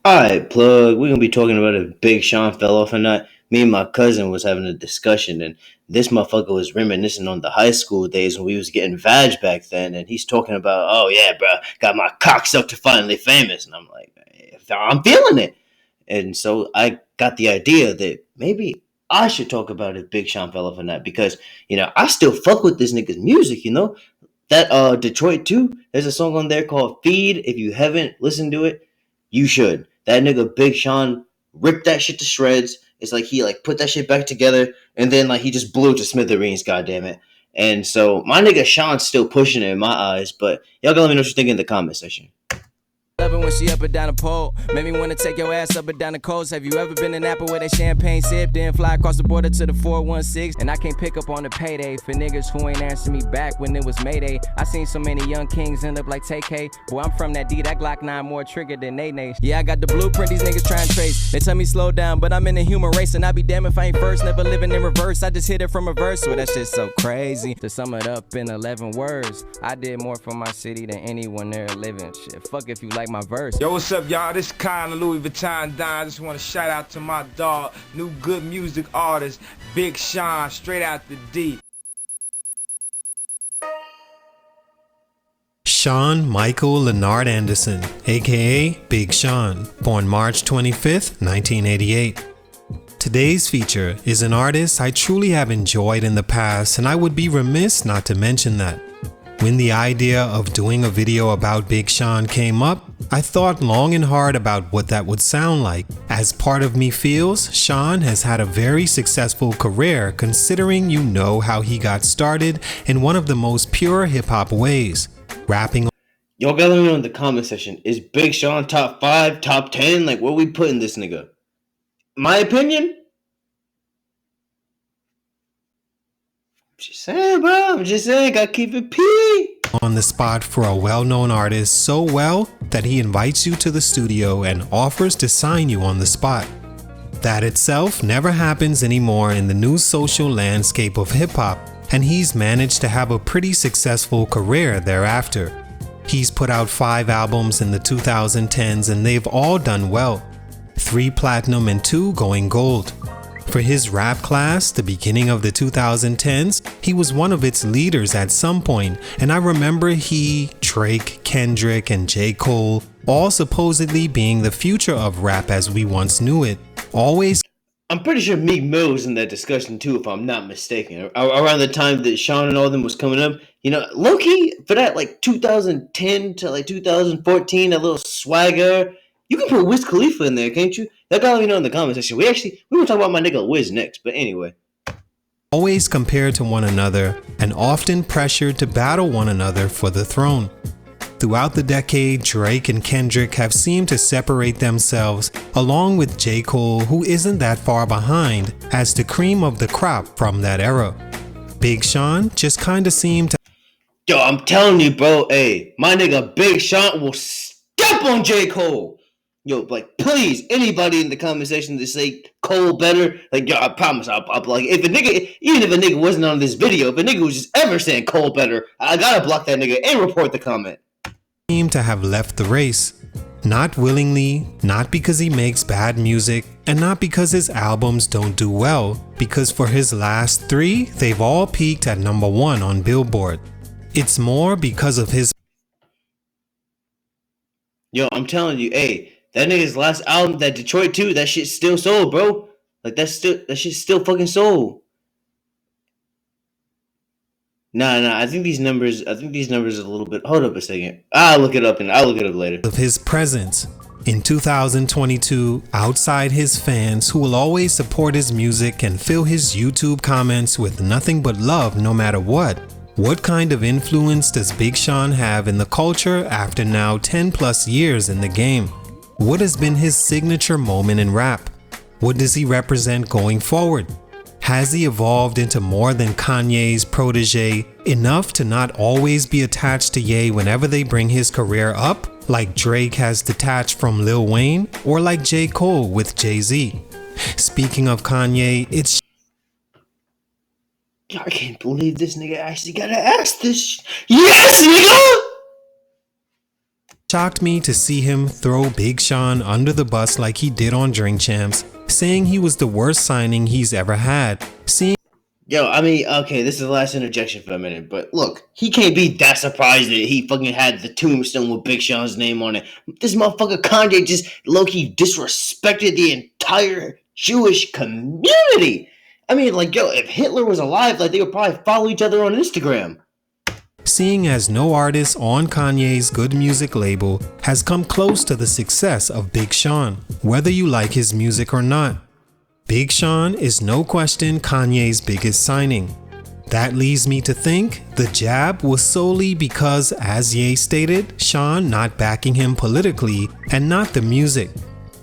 Alright, plug. We're gonna be talking about if Big Sean fell off or not. Me and my cousin was having a discussion, and this motherfucker was reminiscing on the high school days when we was getting vag back then, and he's talking about, oh yeah, bro, got my cock sucked to finally famous, and I'm like, I'm feeling it, and so I got the idea that maybe I should talk about if Big Sean fell off or not because I still fuck with this nigga's music, that Detroit too. There's a song on there called Feed. If you haven't listened to it, you should. That nigga Big Sean ripped that shit to shreds. It's like he like put that shit back together and then like he just blew it to smithereens, goddamn it. And so my nigga Sean's still pushing it in my eyes, but y'all gotta let me know what you think in the comment section. Love it when she up and down the pole. Made me wanna take your ass up and down the coast. Have you ever been in Napa where that champagne sip? Then fly across the border to the 416. And I can't pick up on the payday for niggas who ain't answer me back when it was Mayday. I seen so many young kings end up like TK. Boy, I'm from that D, that Glock 9 more trigger than Nene. Yeah, I got the blueprint these niggas try and trace. They tell me slow down, but I'm in the human race. And I be damn if I ain't first, never living in reverse. I just hit it from a verse. Well, that shit's so crazy. To sum it up in 11 words, I did more for my city than anyone there living. Shit, fuck if you like my verse. Yo, what's up, y'all? This Kyle of Louis Vuitton Don. I just want to shout out to my dog, new good music artist, Big Sean, straight out the D. Sean Michael Leonard Anderson, aka Big Sean, born March 25th, 1988. Today's feature is an artist I truly have enjoyed in the past, and I would be remiss not to mention that. When the idea of doing a video about Big Sean came up, I thought long and hard about what that would sound like. As part of me feels, Sean has had a very successful career considering you know how he got started in one of the most pure hip-hop ways, rapping. Y'all gotta let me know in the comment section. Is Big Sean top 5, top 10? Like, where we putting this nigga? My opinion? Just saying, bro. I'm just saying, gotta keep it P. On the spot for a well-known artist so well that he invites you to the studio and offers to sign you on the spot. That itself never happens anymore in the new social landscape of hip-hop, and he's managed to have a pretty successful career thereafter. He's put out 5 albums in the 2010s and they've all done well, 3 platinum and 2 going gold. For his rap class, the beginning of the 2010s, he was one of its leaders at some point, and I remember he, Drake, Kendrick, and J. Cole all supposedly being the future of rap as we once knew it. Always. I'm pretty sure Meek Mill was in that discussion too, if I'm not mistaken. Around the time that Sean and all them was coming up, low-key, for that like 2010 to like 2014, that little swagger, you can put Wiz Khalifa in there, can't you? That gotta let me know in the comment section. We were talking about my nigga Wiz next, but anyway. Always compared to one another and often pressured to battle one another for the throne. Throughout the decade, Drake and Kendrick have seemed to separate themselves, along with J. Cole, who isn't that far behind, as the cream of the crop from that era. Big Sean just kinda seemed to. Yo, I'm telling you, bro, hey, my nigga Big Sean will step on J. Cole. Yo, like, please, anybody in the comment section to say Cole better, like, yo, I promise, I'll like, even if a nigga wasn't on this video, if a nigga was just ever saying Cole better, I gotta block that nigga and report the comment. Seem to have left the race. Not willingly, not because he makes bad music, and not because his albums don't do well, because for his last 3, they've all peaked at number 1 on Billboard. It's more because of his. Yo, I'm telling you, hey, that nigga's last album, that Detroit 2, that shit still sold, bro. Like, that shit still fucking sold. Nah, I think these numbers are a little bit. Hold up a second. I'll look it up later. Of his presence. In 2022, outside his fans who will always support his music and fill his YouTube comments with nothing but love no matter what kind of influence does Big Sean have in the culture after now 10 plus years in the game? What has been his signature moment in rap? What does he represent going forward? Has he evolved into more than Kanye's protege, enough to not always be attached to Ye whenever they bring his career up, like Drake has detached from Lil Wayne, or like J. Cole with Jay-Z? Speaking of Kanye, it's. I can't believe this nigga actually gotta ask this. Yes, nigga! Shocked me to see him throw Big Sean under the bus like he did on Drink Champs, saying he was the worst signing he's ever had. Yo, I mean, okay, this is the last interjection for a minute, but look, he can't be that surprised that he fucking had the tombstone with Big Sean's name on it. This motherfucker Kanye just low-key disrespected the entire Jewish community. I mean, like, yo, if Hitler was alive, like, they would probably follow each other on Instagram. Seeing as no artist on Kanye's Good Music label has come close to the success of Big Sean, whether you like his music or not. Big Sean is no question Kanye's biggest signing. That leads me to think the jab was solely because, as Ye stated, Sean not backing him politically and not the music.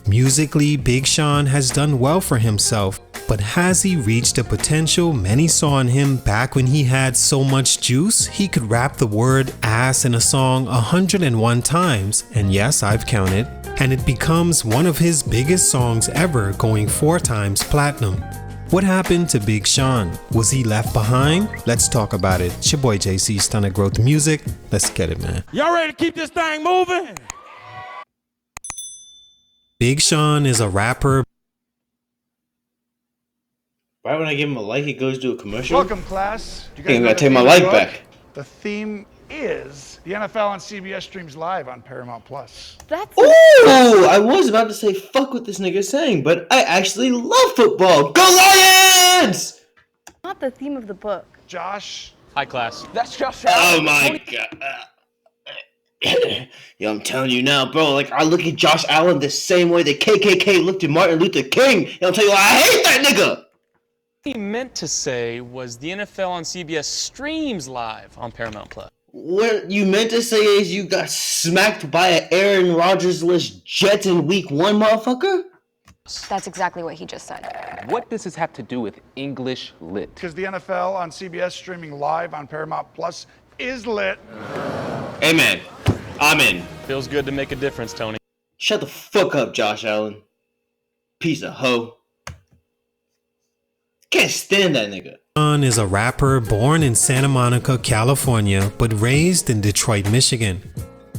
Musically, Big Sean has done well for himself, but has he reached the potential many saw in him back when he had so much juice he could rap the word ass in a song 101 times, and yes, I've counted, and it becomes one of his biggest songs ever, going 4 times platinum. What happened to Big Sean? Was he left behind? Let's talk about it. It's your boy JC, Stunner Growth Music. Let's get it, man. Y'all ready to keep this thing moving? Big Sean is a rapper. Right when I give him a like, he goes to a commercial. Welcome, class. I think I gotta take my like back. The theme is the NFL on CBS streams live on Paramount Plus. That's Ooh, I was about to say fuck what this nigga's saying, but I actually love football. Go Lions! not the theme of the book. Josh, High class. That's Josh Oh my god. Yo, I'm telling you now, bro. Like, I look at Josh Allen the same way the KKK looked at Martin Luther King. And I'll tell you why I hate that nigga. What he meant to say was the NFL on CBS streams live on Paramount Plus. What you meant to say is you got smacked by an Aaron Rodgers-less Jets in week 1, motherfucker? That's exactly what he just said. What does this have to do with English lit? because the NFL on CBS streaming live on Paramount Plus is lit. Amen. I'm in. Feels good to make a difference, Tony. Shut the fuck up, Josh Allen. Piece of hoe. Can't stand that nigga. Sean is a rapper born in Santa Monica, California, but raised in Detroit, Michigan.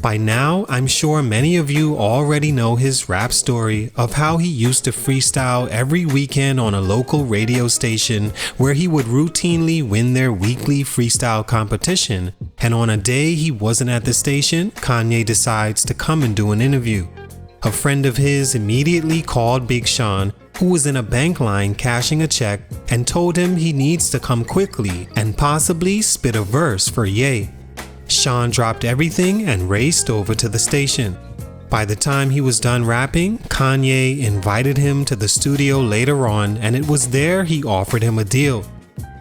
By now, I'm sure many of you already know his rap story of how he used to freestyle every weekend on a local radio station where he would routinely win their weekly freestyle competition. And on a day he wasn't at the station, Kanye decides to come and do an interview. A friend of his immediately called Big Sean, who was in a bank line cashing a check, and told him he needs to come quickly and possibly spit a verse for Ye. Sean dropped everything and raced over to the station. By the time he was done rapping, Kanye invited him to the studio later on, and it was there he offered him a deal.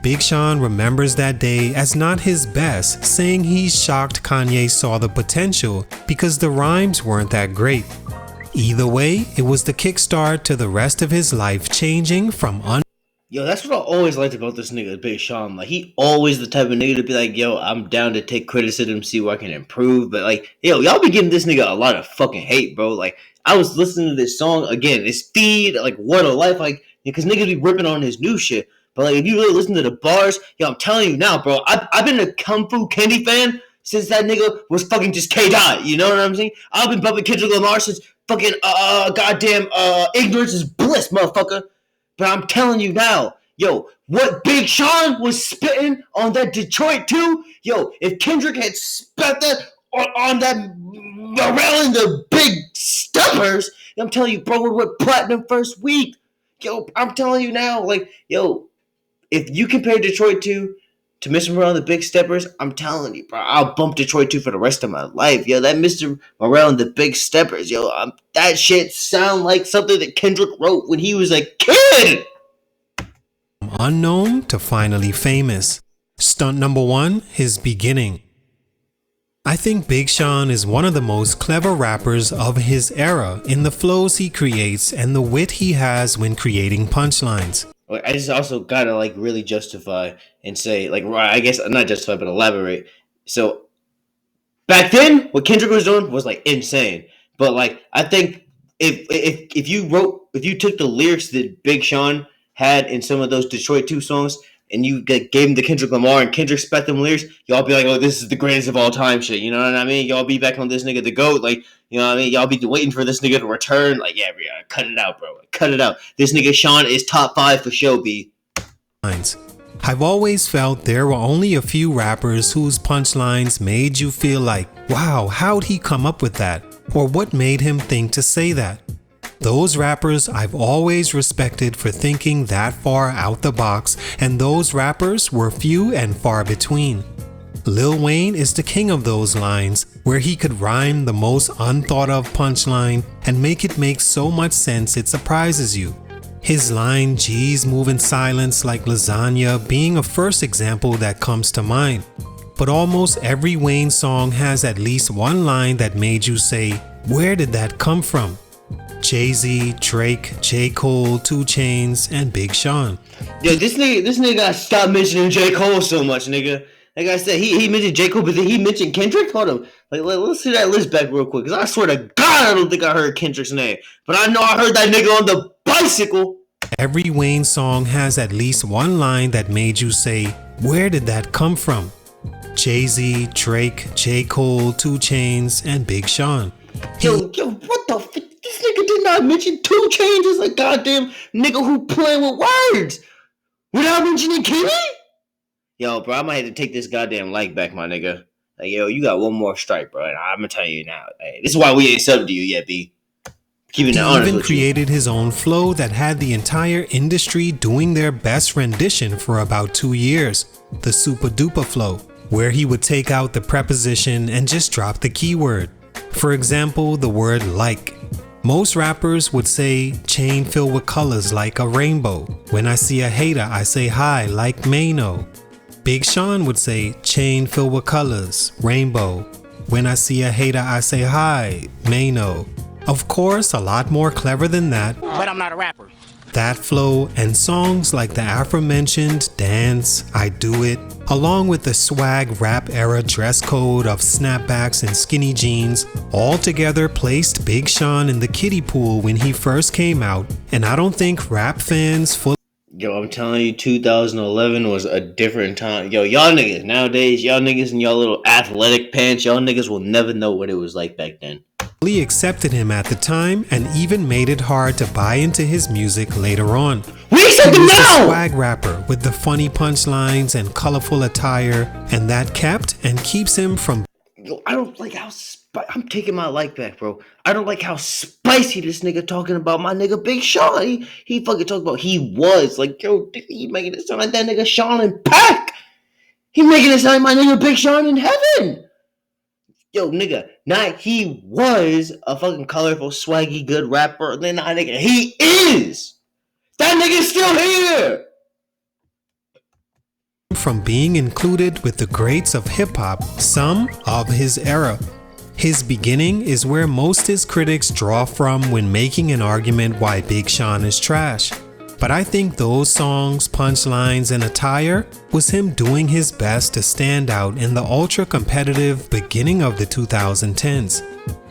Big Sean remembers that day as not his best, saying he's shocked Kanye saw the potential because the rhymes weren't that great. Either way, it was the kickstart to the rest of his life changing from Yo, that's what I always liked about this nigga, Big Sean. Like, he always the type of nigga to be like, yo, I'm down to take criticism, see where I can improve. But, like, yo, y'all be giving this nigga a lot of fucking hate, bro. Like, I was listening to this song, again, it's Feed, like, What a Life, like, because niggas be ripping on his new shit. But, like, if you really listen to the bars, yo, I'm telling you now, bro, I've been a Kung Fu Kenny fan since that nigga was fucking just K-Dot, you know what I'm saying? I've been bumping Kendrick Lamar since fucking, goddamn, Ignorance is Bliss, motherfucker. But I'm telling you now, yo, what Big Sean was spitting on that Detroit 2, yo, if Kendrick had spat that on that around the Big Steppers, I'm telling you, bro, would went platinum first week. Yo, I'm telling you now, like, yo, if you compare Detroit 2 to Mr. Morale and the Big Steppers, I'm telling you, bro, I'll bump Detroit 2 for the rest of my life. Yo, that Mr. Morale and the Big Steppers, yo, that shit sound like something that Kendrick wrote when he was a kid. unknown to finally famous. Stunt number 1, his beginning. I think Big Sean is one of the most clever rappers of his era in the flows he creates and the wit he has when creating punchlines. I just also gotta like really justify and say, like, I guess not justify but elaborate. So back then what Kendrick was doing was like insane. But like I think if you took the lyrics that Big Sean had in some of those Detroit 2 songs, and you gave him the Kendrick Lamar and Kendrick spat them lyrics, y'all be like, oh, this is the greatest of all time shit. You know what I mean? Y'all be back on this nigga the GOAT. Like, you know what I mean? Y'all be waiting for this nigga to return. Like, yeah, cut it out, bro. Cut it out. This nigga Sean is top 5 for show, B. I've always felt there were only a few rappers whose punchlines made you feel like, wow, how'd he come up with that? Or what made him think to say that? Those rappers I've always respected for thinking that far out the box, and those rappers were few and far between. Lil Wayne is the king of those lines, where he could rhyme the most unthought of punchline and make it make so much sense it surprises you. His line, G's move in silence like lasagna, being a first example that comes to mind. But almost every Wayne song has at least one line that made you say, where did that come from? Jay-Z, Drake, J. Cole, 2 Chainz, and Big Sean. Yo, this nigga gotta stop mentioning J. Cole so much, nigga. Like I said, he mentioned J. Cole, but then he mentioned Kendrick? Hold on. Like, let's see that list back real quick, because I swear to God I don't think I heard Kendrick's name. But I know I heard that nigga on the bicycle. Every Wayne song has at least one line that made you say, where did that come from? Jay-Z, Drake, J. Cole, 2 Chainz, and Big Sean. Yo, what the fuck? This nigga did not mention 2 Chainz as a goddamn nigga who playing with words without mentioning Kimmy? Yo, bro, I might have to take this goddamn like back, my nigga. Like, yo, you got one more strike, bro, and I'm gonna tell you now. Hey, this is why we ain't subbed to you yet, B. He even created his own flow that had the entire industry doing their best rendition for about 2 years, the Super Duper flow, where he would take out the preposition and just drop the keyword. For example, the word like. Most rappers would say chain filled with colors like a rainbow. When I see a hater, I say hi like Mano. Big Sean would say chain filled with colors, rainbow. When I see a hater, I say hi, Mano. Of course, a lot more clever than that. But I'm not a rapper. That flow and songs like the aforementioned Dance, I Do It, along with the swag rap era dress code of snapbacks and skinny jeans, all together placed Big Sean in the kiddie pool when he first came out, and I don't think rap fans fully. Yo, I'm telling you, 2011 was a different time. Yo, y'all niggas nowadays, y'all niggas in y'all little athletic pants, y'all niggas will never know what it was like back then. Accepted him at the time and even made it hard to buy into his music later on. We accept him now! A swag rapper with the funny punchlines and colorful attire, and that kept and keeps him from. Yo, I don't like how I'm taking my like back, bro. I don't like how spicy this nigga talking about my nigga Big Sean. He fucking talking about he was like, yo, he making it sound like that nigga Sean in Pack. He making it sound like my nigga Big Sean in Heaven. Yo, nigga, not he was a fucking colorful, swaggy, good rapper. Then nah, nigga, he is. That nigga's still here. From being included with the greats of hip-hop, some of his era. His beginning is where most his critics draw from when making an argument why Big Sean is trash. But I think those songs, punchlines, and attire was him doing his best to stand out in the ultra-competitive beginning of the 2010s.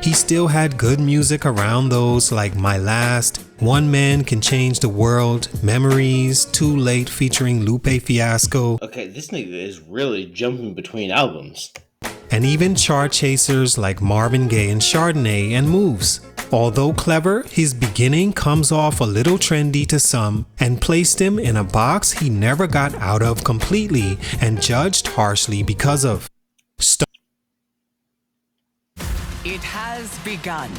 He still had good music around those like My Last, One Man Can Change the World, Memories, Too Late featuring Lupe Fiasco. Okay, this nigga is really jumping between albums. And even chart chasers like Marvin Gaye and Chardonnay and Moves. Although clever, his beginning comes off a little trendy to some and placed him in a box he never got out of completely and judged harshly because of. It has begun.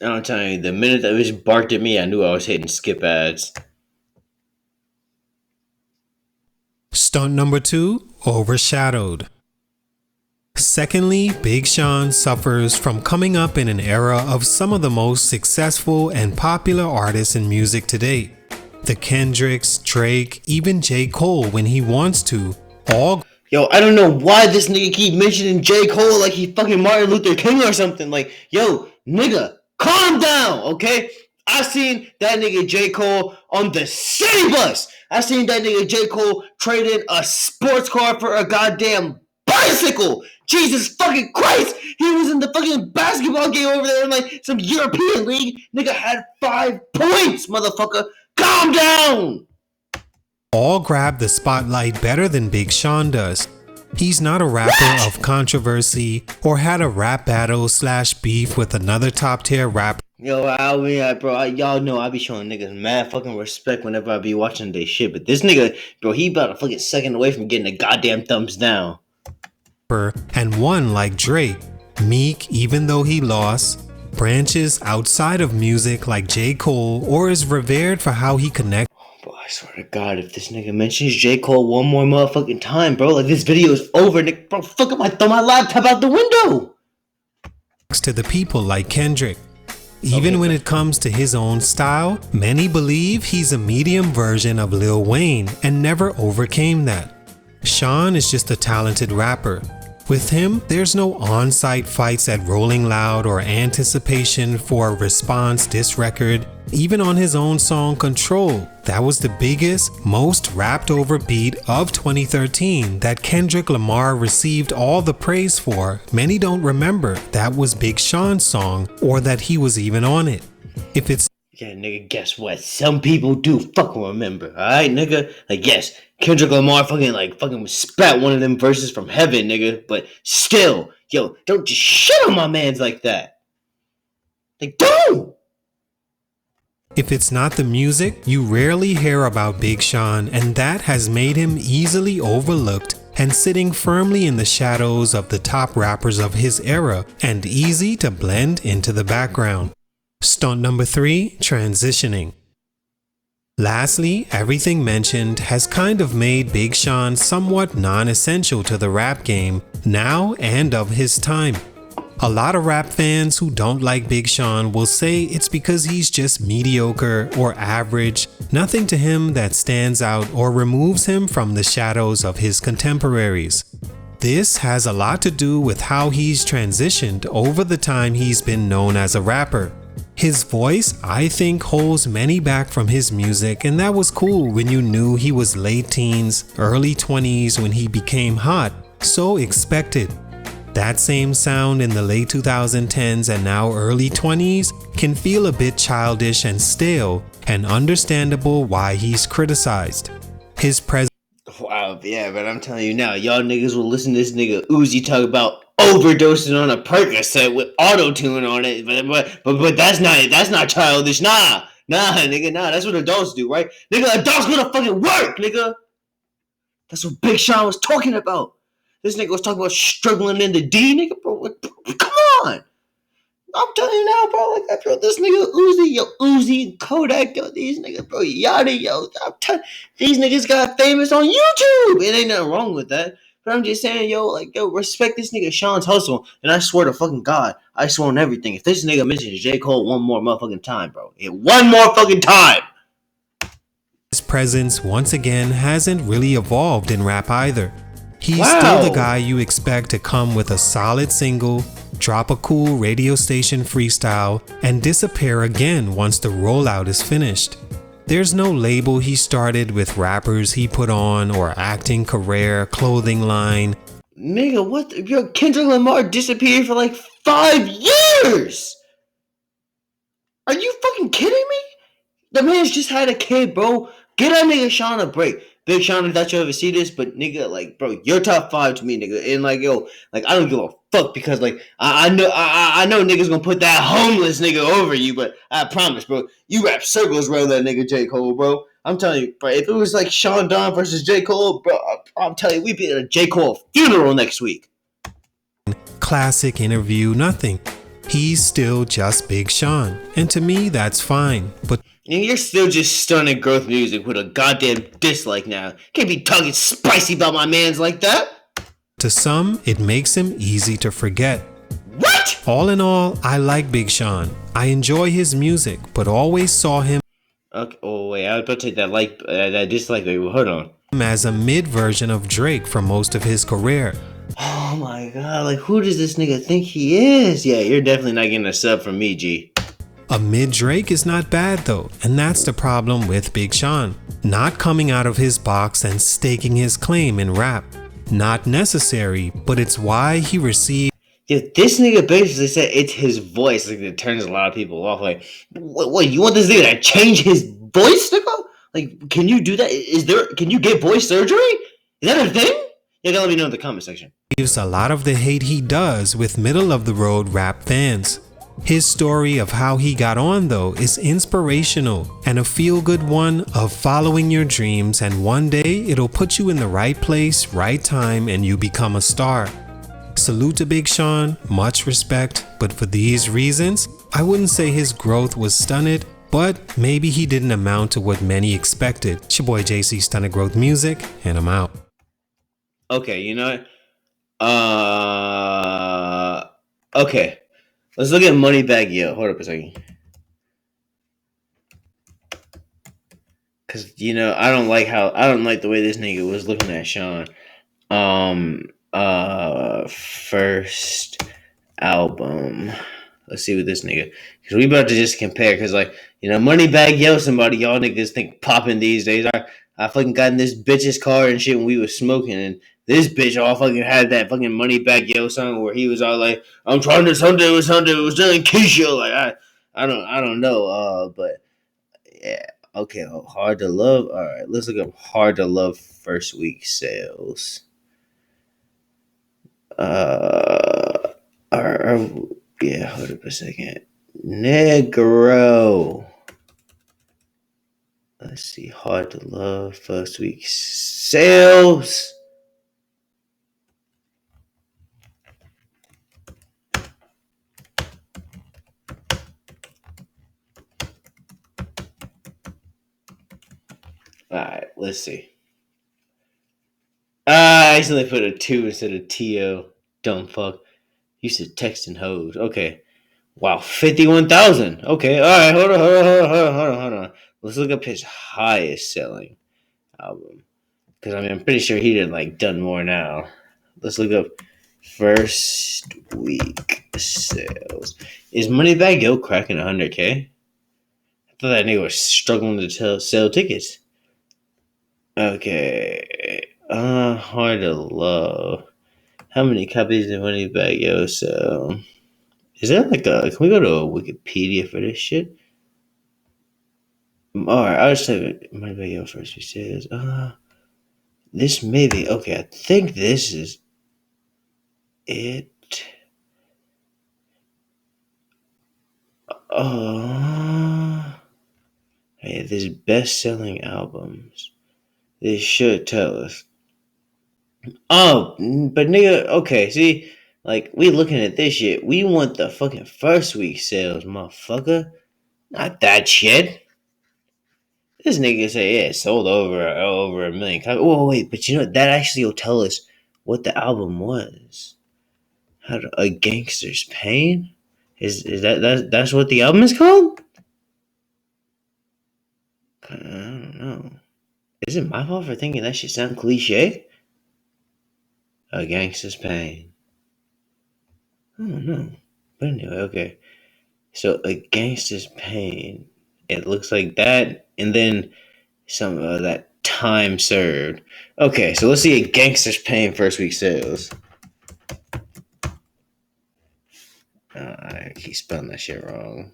I'm telling you, the minute that bitch barked at me, I knew I was hitting skip ads. Stunt number 2, Overshadowed. Secondly, Big Sean suffers from coming up in an era of some of the most successful and popular artists in music today. The Kendricks, Drake, even J. Cole when he wants to, all. Yo, I don't know why this nigga keep mentioning J. Cole like he fucking Martin Luther King or something. Like, yo, nigga, calm down, okay? I seen that nigga J. Cole on the city bus. I seen that nigga J. Cole trading a sports car for a goddamn bicycle. Jesus fucking Christ. He was in the fucking basketball game over there in like some European league. Nigga had 5 points, motherfucker. Calm down. All grab the spotlight better than Big Sean does. He's not a rapper of controversy or had a rap battle / beef with another top tier rapper. Yo, y'all know I be showing niggas mad fucking respect whenever I be watching they shit, but this nigga, bro, he about a fucking second away from getting a goddamn thumbs down. And one like Drake, Meek, even though he lost, branches outside of music like J. Cole, or is revered for how he connects. Bro, I swear to God, if this nigga mentions J. Cole one more motherfucking time, bro, like this video is over, nigga. Bro, fuck up, I throw my laptop out the window. To the people like Kendrick. Even when it comes to his own style, many believe he's a medium version of Lil Wayne and never overcame that. Sean is just a talented rapper. With him, there's no on-site fights at Rolling Loud or anticipation for a response diss record. Even on his own song Control, that was the biggest, most rapped over beat of 2013 that Kendrick Lamar received all the praise for. Many don't remember that was Big Sean's song or that he was even on it. If it's yeah, nigga, guess what? Some people do fucking remember, alright, nigga? Like, yes, Kendrick Lamar fucking spat one of them verses from heaven, nigga, but still, yo, don't just shit on my mans like that. Like, don't! If it's not the music, you rarely hear about Big Sean, and that has made him easily overlooked and sitting firmly in the shadows of the top rappers of his era and easy to blend into the background. Stunt number 3, transitioning. Lastly, everything mentioned has kind of made Big Sean somewhat non-essential to the rap game now and of his time. A lot of rap fans who don't like Big Sean will say it's because he's just mediocre or average, nothing to him that stands out or removes him from the shadows of his contemporaries. This has a lot to do with how he's transitioned over the time he's been known as a rapper. His voice, I think, holds many back from his music, and that was cool when you knew he was late teens, early 20s when he became hot, so expected. That same sound in the late 2010s and now early 20s can feel a bit childish and stale, and understandable why he's criticized. His presence. Wow, yeah, but I'm telling you now, y'all niggas will listen to this nigga Uzi talk about overdosing on a Percocet with auto-tune on it, but that's not childish, nah, nigga, that's what adults do, right? Nigga, adults gonna fucking work, nigga. That's what Big Sean was talking about. This nigga was talking about struggling in the D, nigga, bro. Come on. I'm telling you now, bro. Like that, bro. This nigga Uzi, Kodak, yo, these niggas, bro, Yachty, yo. These niggas got famous on YouTube. It ain't nothing wrong with that. But I'm just saying, yo, respect this nigga Sean's hustle. And I swear to fucking God, I swear on everything. If this nigga mentions J. Cole one more motherfucking time, bro. One more fucking time. His presence, once again, hasn't really evolved in rap either. He's still the guy you expect to come with a solid single, drop a cool radio station freestyle, and disappear again once the rollout is finished. There's no label he started with, rappers he put on, or acting career, clothing line. Nigga, what? Yo, Kendrick Lamar disappeared for like 5 years! Are you fucking kidding me? The man's just had a kid, bro. Get that nigga Sean a break. Big Sean, I thought you ever see this, but nigga, like, bro, you're top 5 to me, nigga. And like, yo, like, I don't give a fuck because like I know niggas gonna put that homeless nigga over you, but I promise, bro, you rap circles around that nigga J. Cole, bro. I'm telling you, bro, if it was like Sean Don versus J. Cole, bro, I'm telling you, we'd be at a J. Cole funeral next week. Classic interview, nothing. He's still just Big Sean, and to me, that's fine, but and you're still just stunning growth music with a goddamn dislike now. Can't be talking spicy about my mans like that. To some, it makes him easy to forget. What? All in all, I like Big Sean. I enjoy his music, but always saw him. Okay. Oh wait, I was about to take that dislike. Wait, hold on. As a mid version of Drake for most of his career. Oh my god, like who does this nigga think he is? Yeah, you're definitely not getting a sub from me, G. A mid Drake is not bad though, and that's the problem with Big Sean. Not coming out of his box and staking his claim in rap. not necessary, but it's why he received. Yeah, this nigga basically said it's his voice. Like, it turns a lot of people off. Like, what you want this nigga to change his voice, nigga? Like, can you do that? Can you get voice surgery? Is that a thing? You gotta let me know in the comment section. A lot of the hate he does with middle of the road rap fans. His story of how he got on though is inspirational and a feel-good one of following your dreams, and one day it'll put you in the right place, right time, and you become a star. Salute to Big Sean, much respect, but for these reasons, I wouldn't say his growth was stunted, but maybe he didn't amount to what many expected. It's your boy JC, Stunted Growth Music, and I'm out. Okay, you know what? Okay. Let's look at Moneybagg Yo. Hold up a second. Cause I don't like the way this nigga was looking at Sean. First album. Let's see what this nigga. Cause we about to just compare. Cause Moneybagg Yo, somebody y'all niggas think popping these days. I fucking got in this bitch's car and shit when we was smoking, and this bitch all fucking had that fucking Moneybagg Yo song where he was all like, "I'm trying to Sunday was doing Keisha." Like I don't know. But yeah. Okay, Hard to Love. All right, let's look up Hard to Love first week sales. Yeah, hold up a second. Negro. Let's see, Hard to Love first week sales. Alright, let's see. I accidentally put a 2 instead of T-O. Dumb fuck. Used to texting hoes. Okay. Wow, 51,000. Okay, alright, hold on. Let's look up his highest selling album. Because I'm pretty sure he did done more now. Let's look up first week sales. Is Moneybagg Yo cracking 100K? I thought that nigga was struggling to sell tickets. Okay. Hard to Love. How many copies did Moneybagg Yo sell? Is there can we go to Wikipedia for this shit? Alright, I'll just say Moneybagg Yo first week sales. This may be, okay, I think this is it. Hey, this best-selling albums. This should tell us. Oh, but nigga, okay, see, we looking at this shit. We want the fucking first week sales, motherfucker. Not that shit. This nigga say, yeah, it sold over a million copies. Oh, wait, but that actually will tell us what the album was. A Gangster's Pain? Is that's what the album is called? I don't know. Is it my fault for thinking that shit sound cliche? A Gangster's Pain. I don't know. But anyway, okay. So A Gangster's Pain. It looks like that, and then some of that Time Served. Okay, so let's see A Gangster's Pain first week sales. I keep spelling that shit wrong.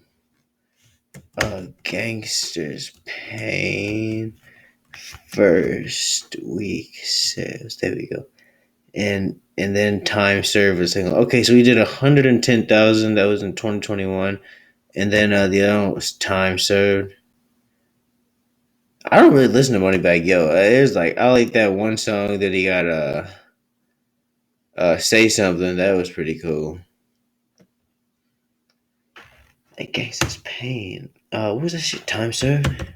A Gangster's Pain first week sales. There we go. And then Time Served was saying, okay, so we did 110,000. That was in 2021. And then the other one was Time Served. I don't really listen to Moneybagg Yo. It's I like that one song that he got Say Something. That was pretty cool. That Gangsta's Pain. What was that shit? Time Served?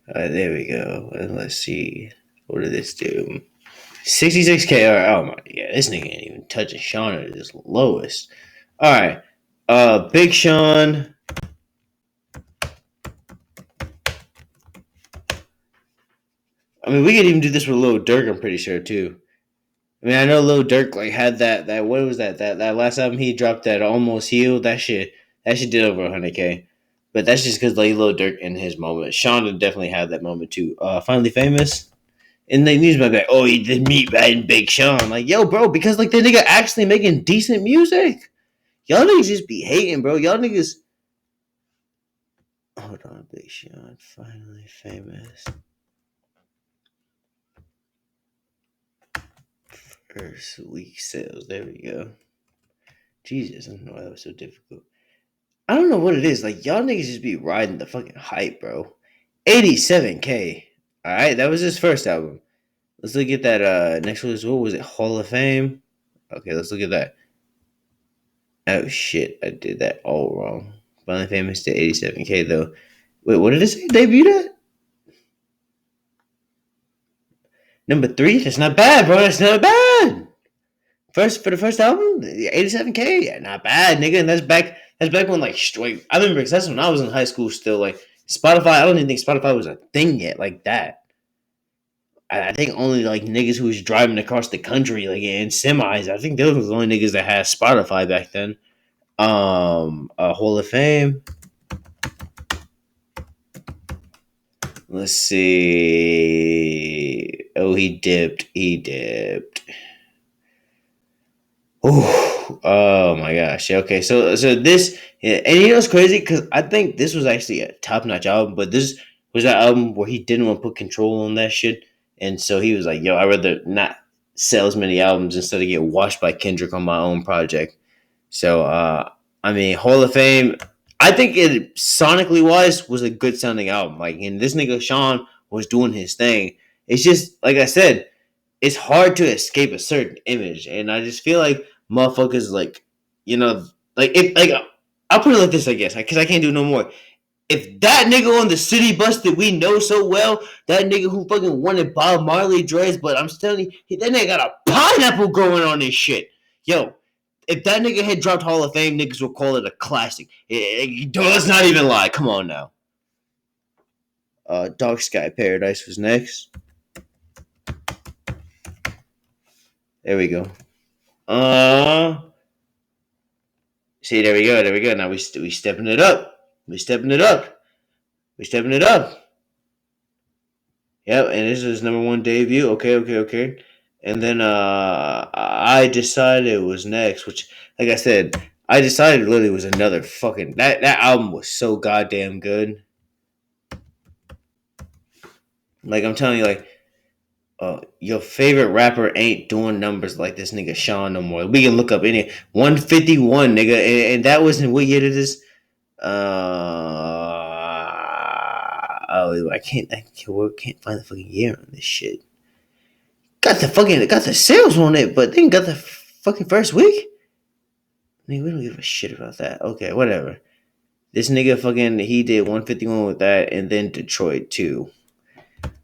There we go. And let's see. What did this do? 66K. All right. Oh my. Yeah, this nigga ain't even touching Sean at his lowest. All right. Big Sean. I mean, we could even do this with Lil Durk, I'm pretty sure, too. I mean, I know Lil Durk had that what was that last album he dropped, that Almost Healed, that shit did over 100K. But that's just because Lil Durk in his moment. Sean would definitely have that moment too. Finally Famous. And then he's like, oh, he did meet riding Big Sean. Like, yo, bro, because like the nigga actually making decent music. Y'all niggas just be hating, bro. Y'all niggas. Hold on, Big Sean, finally famous. First week sales. There we go. Jesus, I don't know why that was so difficult. I don't know what it is. Like, y'all niggas just be riding the fucking hype, bro. 87K. Alright, that was his first album. Let's look at that next one. What was it? Hall of Fame? Okay, let's look at that. Oh shit, I did that all wrong. Finally famous to 87K though. Wait, what did it say? Debut at? Number 3? That's not bad, bro. That's not bad. First for the first album, 87K. Yeah, not bad, nigga. And that's back when like straight. I remember because that's when I was in high school still. Like Spotify, I don't even think Spotify was a thing yet like that. I think only like niggas who was driving across the country like in semis. I think those were the only niggas that had Spotify back then. Hall of Fame. Let's see. Oh, he dipped. He dipped. Oh my gosh. Okay, so this, yeah, and you know what's crazy? Because I think this was actually a top notch album, but this was that album where he didn't want to put control on that shit, and so he was like, "Yo, I'd rather not sell as many albums instead of get washed by Kendrick on my own project." So, I mean, Hall of Fame. I think it sonically wise was a good sounding album. Like, and this nigga Sean was doing his thing. It's just like I said, it's hard to escape a certain image, and I just feel like motherfuckers like, you know, like if like I'll put it like this, I guess, because I can't do no more. If that nigga on the city bus that we know so well, that nigga who fucking wanted Bob Marley dreads, but I'm telling you, that nigga got a pineapple growing on this shit. Yo, if that nigga had dropped Hall of Fame, niggas would call it a classic. Let's not even lie. Come on now. Dark Sky Paradise was next. There we go. See, there we go. There we go. Now we stepping it up. We stepping it up. We stepping it up. Yep, and this is his number one debut. Okay. And then I decided it was next, which, like I said, I decided literally was another fucking that album was so goddamn good. Like I'm telling you, like your favorite rapper ain't doing numbers like this nigga Sean no more. We can look up any 151, nigga, and that was in what year did this? I can't find the fucking year on this shit. Got the sales on it, but then got the fucking first week. Nigga, we don't give a shit about that. Okay, whatever. This nigga fucking he did 151 with that, and then Detroit too.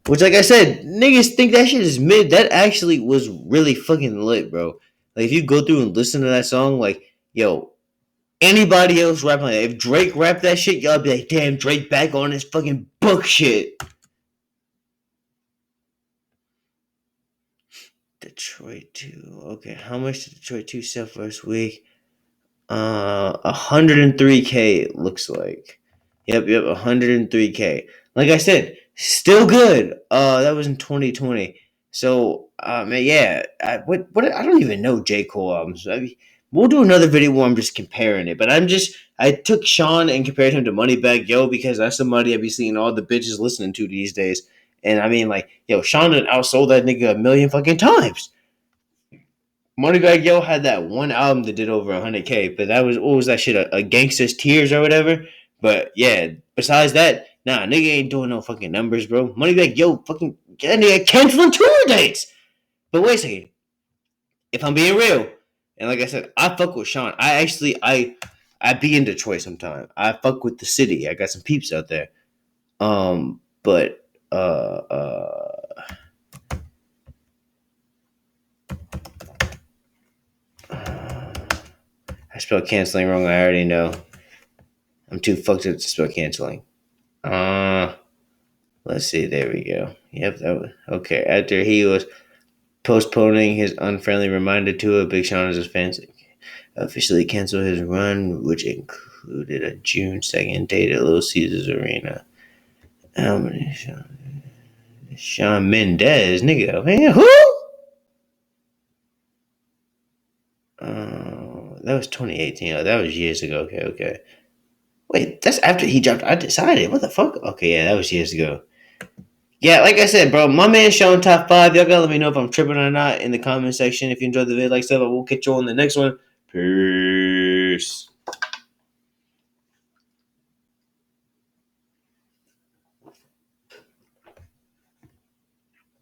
Which, like I said, niggas think that shit is mid. That actually was really fucking lit, bro. Like if you go through and listen to that song, like yo, anybody else rapping like that, if Drake rapped that shit, y'all be like, damn, Drake back on his fucking book shit. Detroit 2. Okay, how much did Detroit 2 sell first week? 103K it looks like. Yep, 103K. Like I said, still good. That was in 2020. So, man, yeah. I don't even know J. Cole albums. I mean, we'll do another video where I'm just comparing it. But I took Sean and compared him to Moneybagg Yo because that's somebody I be seeing all the bitches listening to these days. And I mean, like, yo, Sean outsold that nigga a million fucking times. Moneybagg Yo had that one album that did over 100K, but that was what was that shit? A Gangsta's Tears or whatever. But yeah, besides that, nah, nigga ain't doing no fucking numbers, bro. Moneybagg Yo fucking that nigga canceling tour dates. But wait a second, if I'm being real, and like I said, I fuck with Sean. I be in Detroit sometime. I fuck with the city. I got some peeps out there. But I spelled canceling wrong. I already know. I'm too fucked up to spell canceling. Let's see. There we go. Yep, that was okay. After he was postponing his unfriendly reminder tour, Big Sean and his fans officially canceled his run, which included a June 2nd date at Little Caesars Arena. How many shows? Shawn Mendes, nigga. Man, who? That was 2018. Oh, that was years ago. Okay. Wait, that's after he dropped I Decided. What the fuck? Okay, yeah, that was years ago. Yeah, like I said, bro, my man showing top 5. Y'all gotta let me know if I'm tripping or not in the comment section. If you enjoyed the video, like stuff, I will catch you on the next one. Peace.